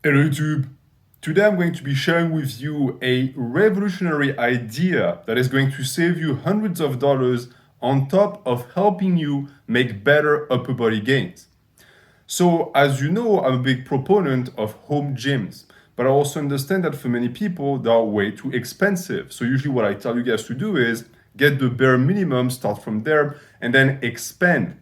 Hello YouTube! Today I'm going to be sharing with you a revolutionary idea that is going to save you hundreds of dollars on top of helping you make better upper body gains. So, as you know, I'm a big proponent of home gyms, but I also understand that for many people they are way too expensive. So, usually, what I tell you guys to do is get the bare minimum, start from there, and then expand.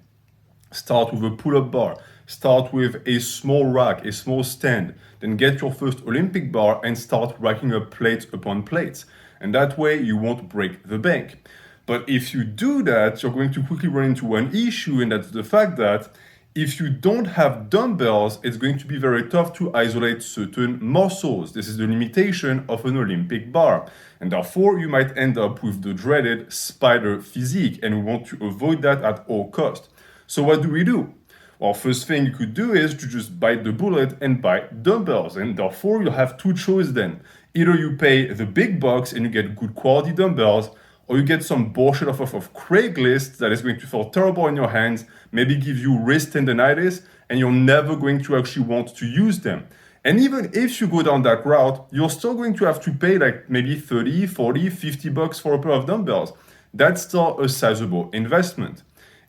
Start with a pull-up bar. Start with a small rack, a small stand. Then get your first Olympic bar and start racking up plates upon plates. And that way you won't break the bank. But if you do that, you're going to quickly run into one issue, and that's the fact that if you don't have dumbbells, it's going to be very tough to isolate certain muscles. This is the limitation of an Olympic bar. And therefore, you might end up with the dreaded spider physique, and we want to avoid that at all costs. So what do we do? Well, first thing you could do is to just bite the bullet and buy dumbbells. And therefore, you'll have two choices then. Either you pay the big bucks and you get good quality dumbbells, or you get some bullshit off of Craigslist that is going to feel terrible in your hands, maybe give you wrist tendonitis, and you're never going to actually want to use them. And even if you go down that route, you're still going to have to pay like maybe 30, 40, 50 bucks for a pair of dumbbells. That's still a sizable investment.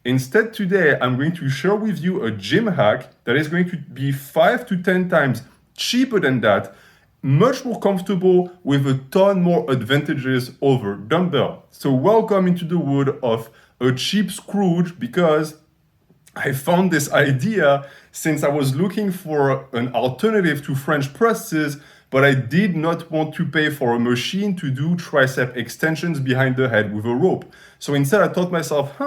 Instead, today I'm going to share with you a gym hack that is going to be 5 to 10 times cheaper than that, much more comfortable with a ton more advantages over dumbbell. So welcome into the world of a cheap Scrooge, because I found this idea since I was looking for an alternative to French presses, but I did not want to pay for a machine to do tricep extensions behind the head with a rope. So instead I thought myself,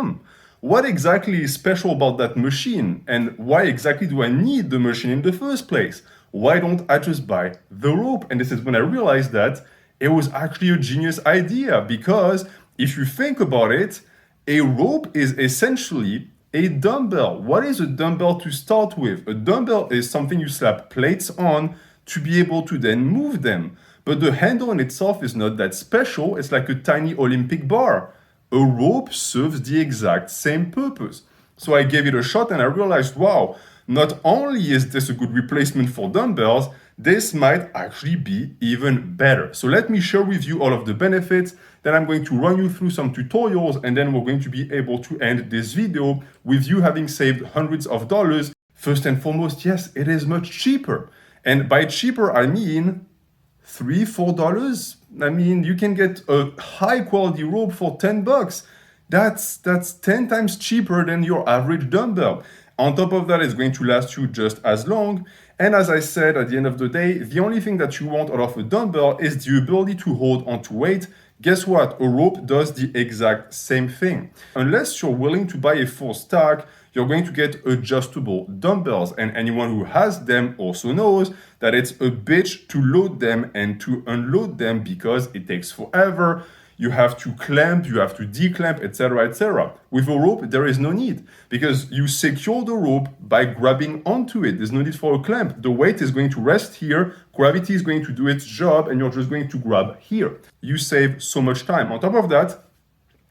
what exactly is special about that machine? And why exactly do I need the machine in the first place? Why don't I just buy the rope? And this is when I realized that it was actually a genius idea, because if you think about it, a rope is essentially a dumbbell. What is a dumbbell to start with? A dumbbell is something you slap plates on to be able to then move them. But the handle in itself is not that special. It's like a tiny Olympic bar. A rope serves the exact same purpose. So I gave it a shot and I realized, wow, not only is this a good replacement for dumbbells, this might actually be even better. So let me share with you all of the benefits. Then I'm going to run you through some tutorials, and then we're going to be able to end this video with you having saved hundreds of dollars. First and foremost, yes, it is much cheaper. And by cheaper, I mean $3, $4. I mean, you can get a high quality rope for 10 bucks. That's 10 times cheaper than your average dumbbell. On top of that, it's going to last you just as long. And as I said, at the end of the day, the only thing that you want out of a dumbbell is the ability to hold onto weight. Guess what? A rope does the exact same thing. Unless you're willing to buy a full stack, you're going to get adjustable dumbbells. And anyone who has them also knows that it's a bitch to load them and to unload them, because it takes forever. You have to clamp, you have to declamp, etc., etc. With a rope, there is no need, because you secure the rope by grabbing onto it. There's no need for a clamp. The weight is going to rest here, gravity is going to do its job, and you're just going to grab here. You save so much time. On top of that,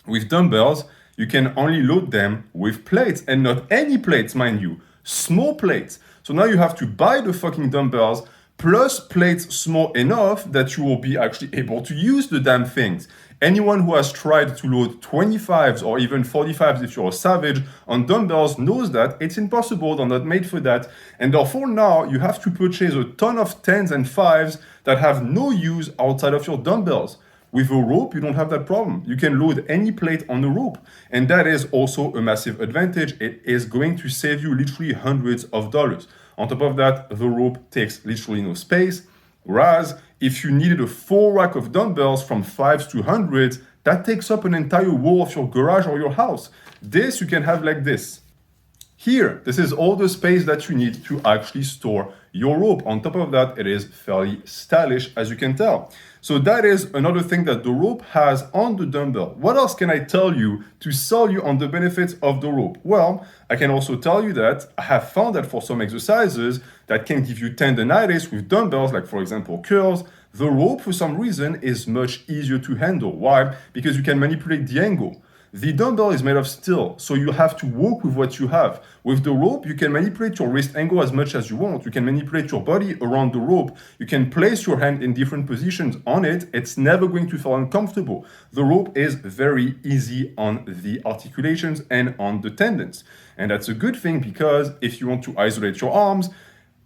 with dumbbells, you can only load them with plates, and not any plates, mind you, small plates. So now you have to buy the fucking dumbbells plus plates small enough that you will be actually able to use the damn things. Anyone who has tried to load 25s or even 45s, if you're a savage, on dumbbells knows that it's impossible. They're not made for that. And therefore now you have to purchase a ton of 10s and 5s that have no use outside of your dumbbells. With a rope, you don't have that problem. You can load any plate on a rope. And that is also a massive advantage. It is going to save you literally hundreds of dollars. On top of that, the rope takes literally no space. Whereas if you needed a full rack of dumbbells from 5s to 100s, that takes up an entire wall of your garage or your house. This you can have like this. Here, this is all the space that you need to actually store your rope. On top of that, it is fairly stylish, as you can tell. So that is another thing that the rope has on the dumbbell. What else can I tell you to sell you on the benefits of the rope? Well, I can also tell you that I have found that for some exercises that can give you tendonitis with dumbbells, like for example curls, the rope for some reason is much easier to handle. Why? Because you can manipulate the angle. The dumbbell is made of steel, so you have to work with what you have. With the rope, you can manipulate your wrist angle as much as you want. You can manipulate your body around the rope. You can place your hand in different positions on it. It's never going to feel uncomfortable. The rope is very easy on the articulations and on the tendons. And that's a good thing because if you want to isolate your arms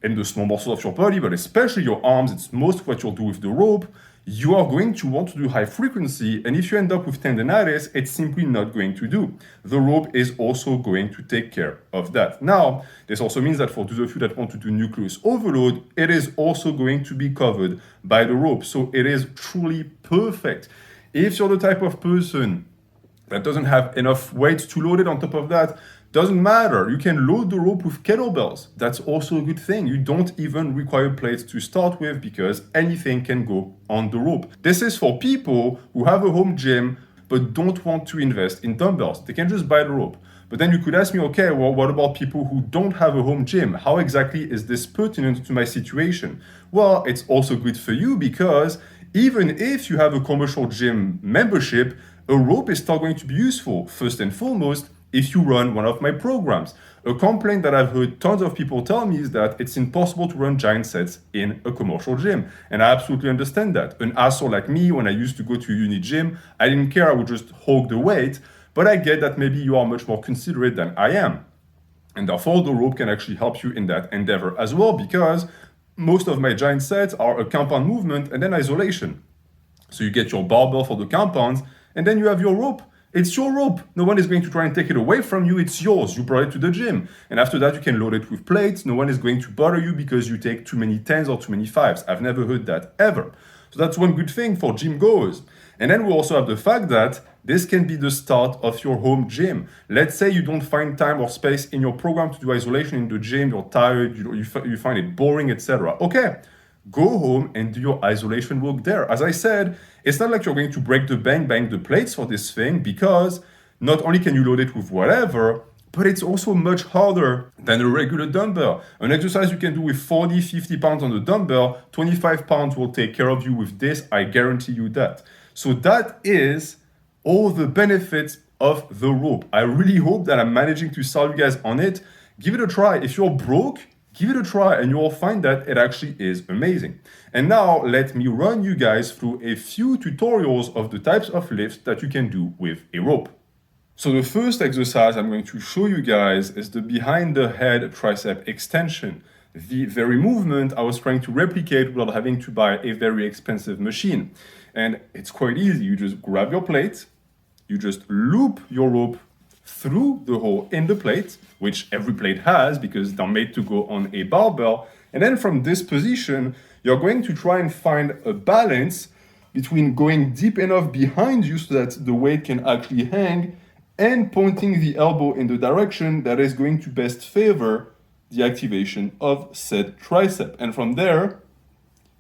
and the small muscles of your body, but especially your arms, it's most of what you'll do with the rope, you are going to want to do high frequency, and if you end up with tendonitis, it's simply not going to do. The rope is also going to take care of that. Now, this also means that for those of you that want to do nucleus overload, it is also going to be covered by the rope. So it is truly perfect. If you're the type of person that doesn't have enough weight to load it on top of that, doesn't matter. You can load the rope with kettlebells. That's also a good thing. You don't even require plates to start with because anything can go on the rope. This is for people who have a home gym but don't want to invest in dumbbells. They can just buy the rope. But then you could ask me, okay, well, what about people who don't have a home gym? How exactly is this pertinent to my situation? Well, it's also good for you because even if you have a commercial gym membership, a rope is still going to be useful. First and foremost, if you run one of my programs. A complaint that I've heard tons of people tell me is that it's impossible to run giant sets in a commercial gym. And I absolutely understand that. An asshole like me, when I used to go to a uni gym, I didn't care, I would just hog the weight. But I get that maybe you are much more considerate than I am. And therefore, the rope can actually help you in that endeavor as well, because most of my giant sets are a compound movement and then isolation. So you get your barbell for the compounds, and then you have your rope. It's your rope. No one is going to try and take it away from you. It's yours. You brought it to the gym. And after that, you can load it with plates. No one is going to bother you because you take too many 10s or too many 5s. I've never heard that ever. So that's one good thing for gym goers. And then we also have the fact that this can be the start of your home gym. Let's say you don't find time or space in your program to do isolation in the gym. You're tired, you find it boring, etc. Okay. Go home and do your isolation work there. As I said, it's not like you're going to break the bang the plates for this thing because not only can you load it with whatever, but it's also much harder than a regular dumbbell. An exercise you can do with 40, 50 pounds on the dumbbell, 25 pounds will take care of you with this. I guarantee you that. So that is all the benefits of the rope. I really hope that I'm managing to sell you guys on it. Give it a try. If you're broke, give it a try and you will find that it actually is amazing. And now let me run you guys through a few tutorials of the types of lifts that you can do with a rope. So the first exercise I'm going to show you guys is the behind the head tricep extension. The very movement I was trying to replicate without having to buy a very expensive machine. And it's quite easy. You just grab your plate, you just loop your rope through the hole in the plate, which every plate has because they're made to go on a barbell. And then from this position, you're going to try and find a balance between going deep enough behind you so that the weight can actually hang and pointing the elbow in the direction that is going to best favor the activation of said tricep. And from there,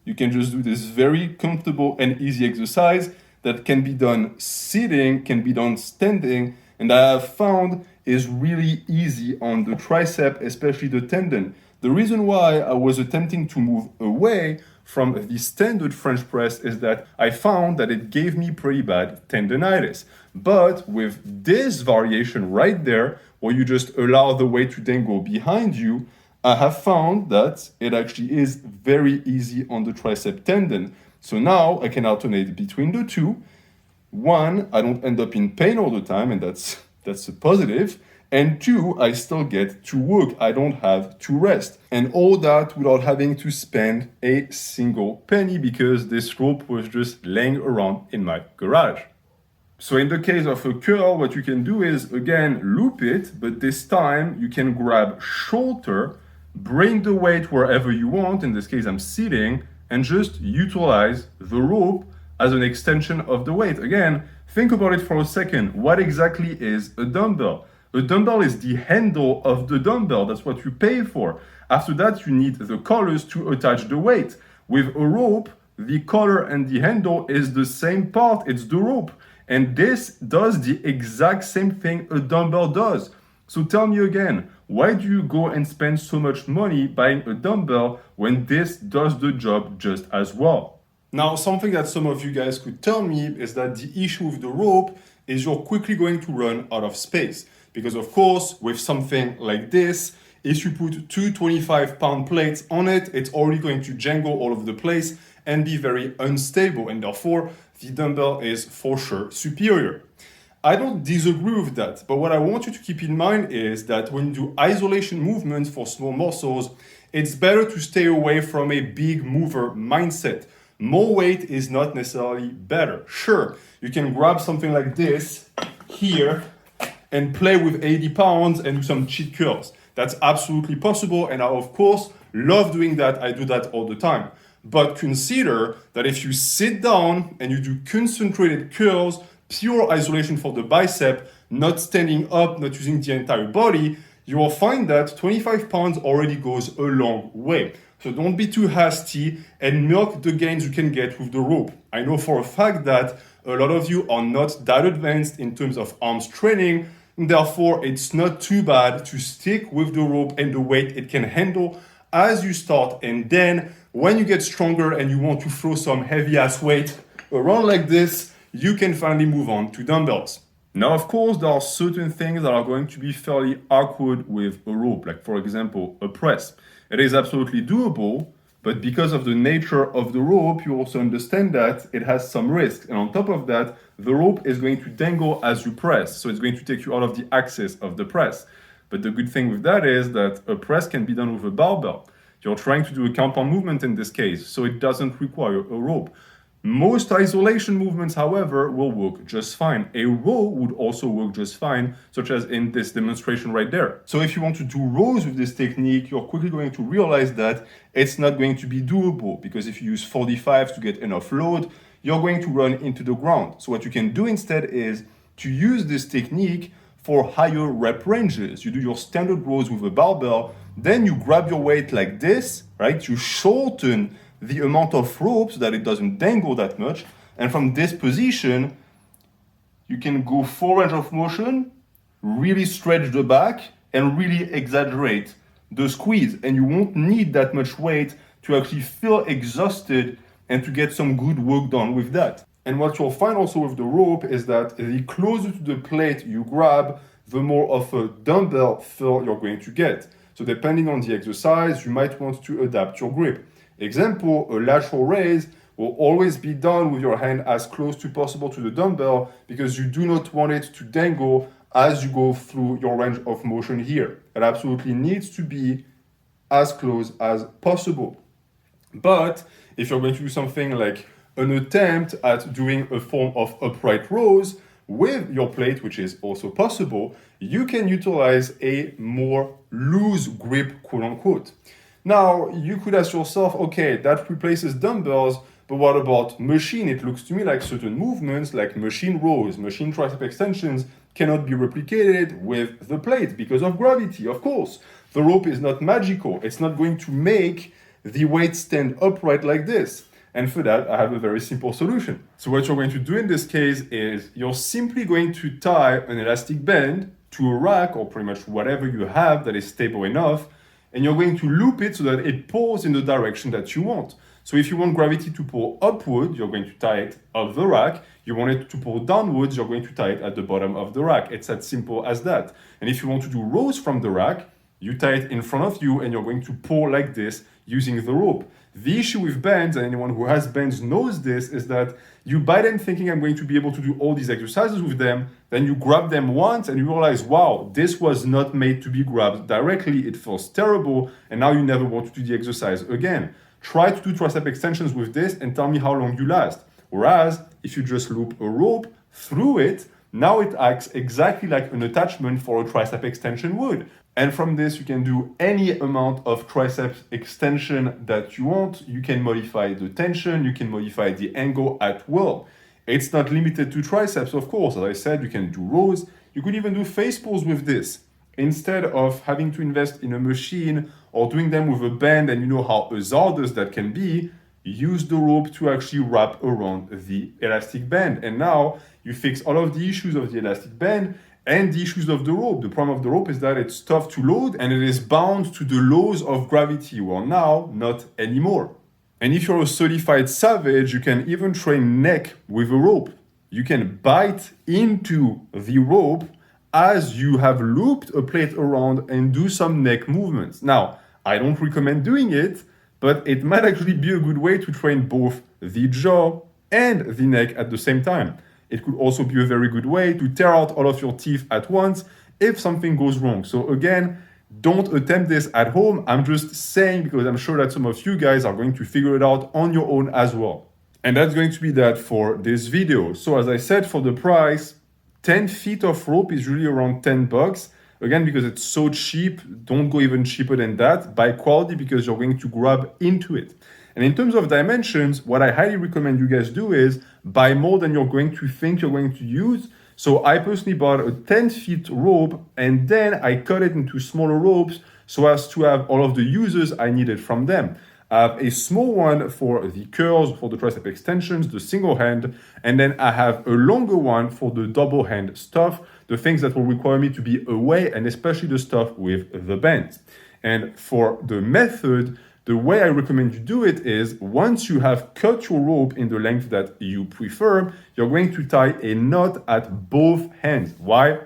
you can just do this very comfortable and easy exercise that can be done sitting, can be done standing, and I have found is really easy on the tricep, especially the tendon. The reason why I was attempting to move away from the standard French press is that I found that it gave me pretty bad tendonitis. But with this variation right there, where you just allow the weight to then go behind you, I have found that it actually is very easy on the tricep tendon. So now I can alternate between the two. One, I don't end up in pain all the time, and that's a positive. And two, I still get to work. I don't have to rest. And all that without having to spend a single penny because this rope was just laying around in my garage. So in the case of a curl, what you can do is, again, loop it, but this time you can grab shorter, bring the weight wherever you want. In this case, I'm sitting, and just utilize the rope as an extension of the weight. Again, think about it for a second. What exactly is a dumbbell? A dumbbell is the handle of the dumbbell. That's what you pay for. After that, you need the collars to attach the weight. With a rope, the collar and the handle is the same part. It's the rope. And this does the exact same thing a dumbbell does. So tell me again, why do you go and spend so much money buying a dumbbell when this does the job just as well? Now, something that some of you guys could tell me is that the issue with the rope is you're quickly going to run out of space. Because of course, with something like this, if you put two 25-pound plates on it, it's already going to jangle all over the place and be very unstable, and therefore the dumbbell is for sure superior. I don't disagree with that, but what I want you to keep in mind is that when you do isolation movements for small muscles, it's better to stay away from a big mover mindset. More weight is not necessarily better. Sure, you can grab something like this here and play with 80 pounds and do some cheat curls. That's absolutely possible, and I, of course, love doing that. I do that all the time. But consider that if you sit down and you do concentrated curls, pure isolation for the bicep, not standing up, not using the entire body, you will find that 25 pounds already goes a long way. So don't be too hasty and milk the gains you can get with the rope. I know for a fact that a lot of you are not that advanced in terms of arms training, and therefore it's not too bad to stick with the rope and the weight it can handle as you start, and then when you get stronger and you want to throw some heavy ass weight around like this, you can finally move on to dumbbells. Now, of course, there are certain things that are going to be fairly awkward with a rope, like for example, a press. It is absolutely doable, but because of the nature of the rope, you also understand that it has some risks. And on top of that, the rope is going to dangle as you press, so it's going to take you out of the axis of the press. But the good thing with that is that a press can be done with a barbell. You're trying to do a compound movement in this case, so it doesn't require a rope. Most isolation movements, however, will work just fine. A row would also work just fine, such as in this demonstration right there. So if you want to do rows with this technique, you're quickly going to realize that it's not going to be doable, because if you use 45 to get enough load, you're going to run into the ground. So what you can do instead is to use this technique for higher rep ranges. You do your standard rows with a barbell, then you grab your weight like this, right? You shorten the amount of rope so that it doesn't dangle that much. And from this position, you can go full range of motion, really stretch the back, and really exaggerate the squeeze. And you won't need that much weight to actually feel exhausted and to get some good work done with that. And what you'll find also with the rope is that the closer to the plate you grab, the more of a dumbbell feel you're going to get. So depending on the exercise, you might want to adapt your grip. Example, a lateral raise will always be done with your hand as close to possible to the dumbbell, because you do not want it to dangle as you go through your range of motion here. It absolutely needs to be as close as possible. But if you're going to do something like an attempt at doing a form of upright rows with your plate, which is also possible, you can utilize a more loose grip, quote unquote. Now, you could ask yourself, okay, that replaces dumbbells, but what about machine? It looks to me like certain movements, like machine rows, machine tricep extensions, cannot be replicated with the plate because of gravity, of course. The rope is not magical. It's not going to make the weight stand upright like this. And for that, I have a very simple solution. So what you're going to do in this case is you're simply going to tie an elastic band to a rack or pretty much whatever you have that is stable enough, and you're going to loop it so that it pulls in the direction that you want. So if you want gravity to pull upward, you're going to tie it up the rack. You want it to pull downwards, you're going to tie it at the bottom of the rack. It's as simple as that. And if you want to do rows from the rack, you tie it in front of you and you're going to pull like this using the rope. The issue with bands, and anyone who has bands knows this, is that you buy them thinking I'm going to be able to do all these exercises with them, then you grab them once and you realize, wow, this was not made to be grabbed directly, it feels terrible, and now you never want to do the exercise again. Try to do tricep extensions with this and tell me how long you last. Whereas, if you just loop a rope through it, now it acts exactly like an attachment for a tricep extension would. And from this, you can do any amount of triceps extension that you want. You can modify the tension, you can modify the angle at will. It's not limited to triceps, of course. As I said, you can do rows. You could even do face pulls with this. Instead of having to invest in a machine or doing them with a band, and you know how hazardous that can be, use the rope to actually wrap around the elastic band. And now you fix all of the issues of the elastic band and the issues of the rope. The problem of the rope is that it's tough to load and it is bound to the laws of gravity. Well, now, not anymore. And if you're a certified savage, you can even train neck with a rope. you can bite into the rope as you have looped a plate around and do some neck movements. Now, I don't recommend doing it, but it might actually be a good way to train both the jaw and the neck at the same time. It could also be a very good way to tear out all of your teeth at once if something goes wrong. So again, don't attempt this at home. I'm just saying because I'm sure that some of you guys are going to figure it out on your own as well. And that's going to be that for this video. So as I said, for the price, 10 feet of rope is really around $10. Again, because it's so cheap, don't go even cheaper than that. Buy quality because you're going to grab into it. And in terms of dimensions, what I highly recommend you guys do is buy more than you're going to think you're going to use. So I personally bought a 10 feet rope and then I cut it into smaller ropes so as to have all of the uses I needed from them. I have a small one for the curls, for the tricep extensions, the single hand, and then I have a longer one for the double hand stuff, the things that will require me to be away, and especially the stuff with the bend. And for the method, the way I recommend you do it is once you have cut your rope in the length that you prefer, you're going to tie a knot at both hands. Why?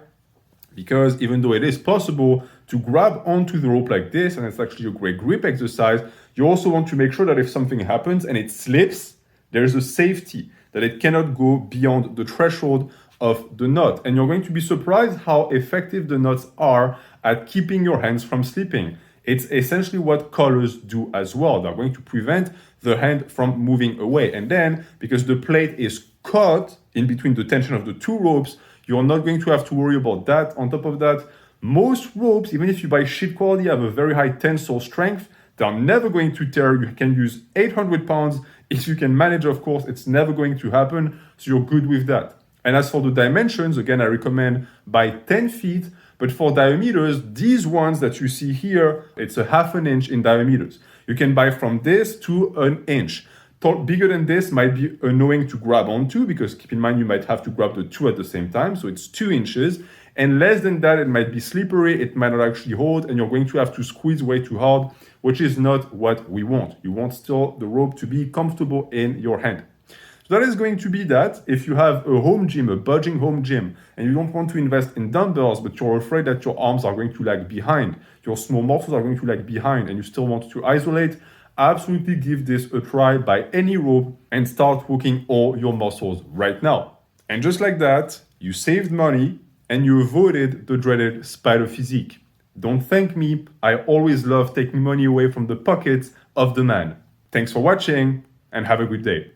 Because even though it is possible to grab onto the rope like this, and it's actually a great grip exercise, you also want to make sure that if something happens and it slips, there's a safety, that it cannot go beyond the threshold of the knot. And you're going to be surprised how effective the knots are at keeping your hands from slipping. It's essentially what collars do as well. They're going to prevent the hand from moving away. And then, because the plate is caught in between the tension of the two ropes, you're not going to have to worry about that. On top of that, most ropes, even if you buy shit quality, have a very high tensile strength. They're never going to tear. You can use 800 pounds. If you can manage, of course, it's never going to happen. So you're good with that. And as for the dimensions, again, I recommend buy 10 feet. But for diameters, these ones that you see here, it's a 1/2 inch in diameters. You can buy from this to 1 inch. Bigger than this might be annoying to grab onto because keep in mind you might have to grab the two at the same time. So it's 2 inches. And less than that, it might be slippery. It might not actually hold and you're going to have to squeeze way too hard, which is not what we want. You want still the rope to be comfortable in your hand. So that is going to be that. If you have a home gym, a budging home gym, and you don't want to invest in dumbbells, but you're afraid that your arms are going to lag behind, your small muscles are going to lag behind, and you still want to isolate, absolutely give this a try. Buy any rope and start working all your muscles right now. And just like that, you saved money and you avoided the dreaded spider physique. Don't thank me. I always love taking money away from the pockets of the man. Thanks for watching and have a good day.